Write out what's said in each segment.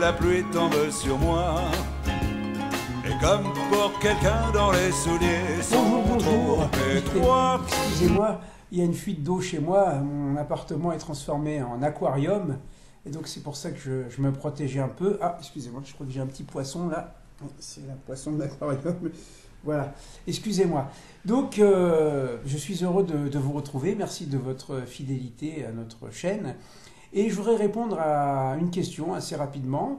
la pluie tombe sur moi. Et comme pour quelqu'un dont les souliers sont Bonjour. trop étroits. Excusez-moi, il y a une fuite d'eau chez moi. Mon appartement est transformé en aquarium. Et donc c'est pour ça que je me protégeais un peu. Ah, excusez-moi, je crois que j'ai un petit poisson là. C'est un poisson de l'aquarium. Voilà, excusez-moi. Donc je suis heureux de vous retrouver. Merci de votre fidélité à notre chaîne. Et je voudrais répondre à une question assez rapidement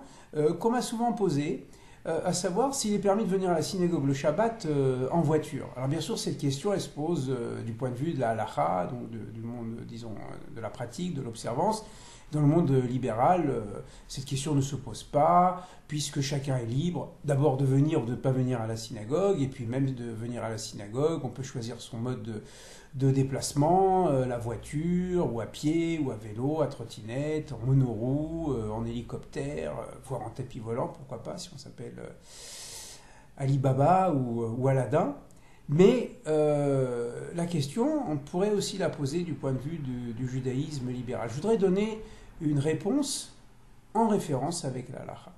qu'on m'a souvent posée. À savoir s'il est permis de venir à la synagogue le Shabbat en voiture. Alors bien sûr, cette question, elle se pose du point de vue de la halakha, donc du monde, disons, de la pratique, de l'observance. Dans le monde libéral, cette question ne se pose pas, puisque chacun est libre, d'abord de venir ou de ne pas venir à la synagogue, et puis même de venir à la synagogue, on peut choisir son mode de déplacement, la voiture, ou à pied, ou à vélo, à trottinette, en monoroue, en hélicoptère, voire en tapis volant, pourquoi pas, si on s'appelle Alibaba ou Aladdin. Mais la question, on pourrait aussi la poser du point de vue du judaïsme libéral. Je voudrais donner une réponse en référence avec la halakha.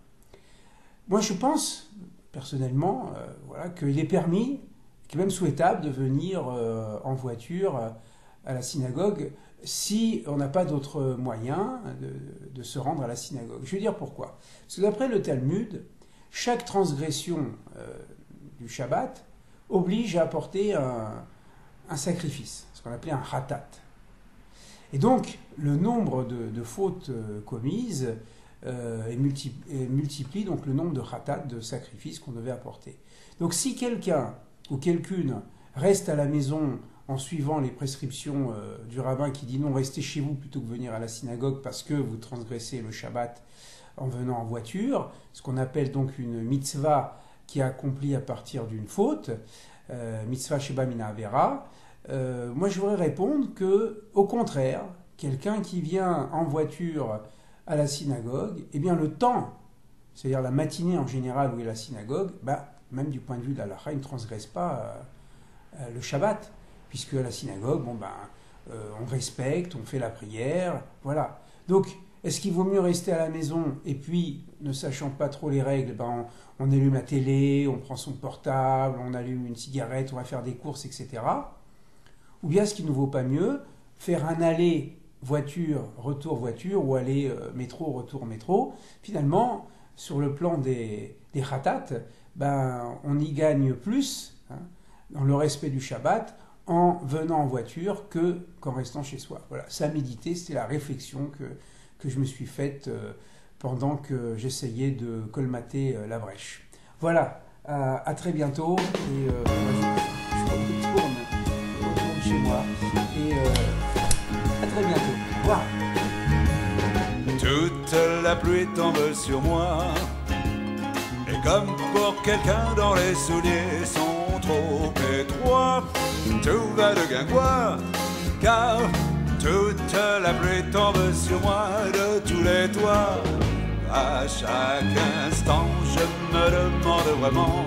Moi, je pense, personnellement, voilà, qu'il est permis, qu'il est même souhaitable de venir en voiture à la synagogue si on n'a pas d'autre moyen de se rendre à la synagogue. Je vais dire pourquoi. Parce que d'après le Talmud, chaque transgression du Shabbat oblige à apporter un sacrifice, ce qu'on appelait un khatat. Et donc, le nombre de fautes commises multiplie donc le nombre de khatat, de sacrifices qu'on devait apporter. Donc, si quelqu'un ou quelqu'une reste à la maison en suivant les prescriptions du rabbin qui dit non, restez chez vous plutôt que venir à la synagogue parce que vous transgressez le Shabbat en venant en voiture, ce qu'on appelle donc une mitzvah qui est accompli à partir d'une faute, mitzvah sheba mina avera, moi je voudrais répondre que, au contraire, quelqu'un qui vient en voiture à la synagogue, eh bien le temps, c'est-à-dire la matinée en général où est la synagogue, même du point de vue de la halakha, il ne transgresse pas le Shabbat, puisque à la synagogue, on respecte, on fait la prière, voilà. Donc, est-ce qu'il vaut mieux rester à la maison et puis, ne sachant pas trop les règles, on allume la télé, on prend son portable, on allume une cigarette, on va faire des courses, etc. Ou bien, est-ce qu'il ne vaut pas mieux faire un aller voiture, retour voiture, ou aller métro, retour métro. Finalement, sur le plan des khatat, on y gagne plus dans le respect du Shabbat en venant en voiture qu'en restant chez soi. Voilà, ça à méditer, c'était la réflexion que je me suis faite pendant que j'essayais de colmater la brèche. Voilà, à très bientôt. Et je retourne chez moi. Et à très bientôt. Au revoir. Toute la pluie tombe sur moi. Et comme pour quelqu'un dont les souliers sont trop étroits, tout va de guingois, car toute la pluie tombe sur moi de tous les toits. À chaque instant, je me demande vraiment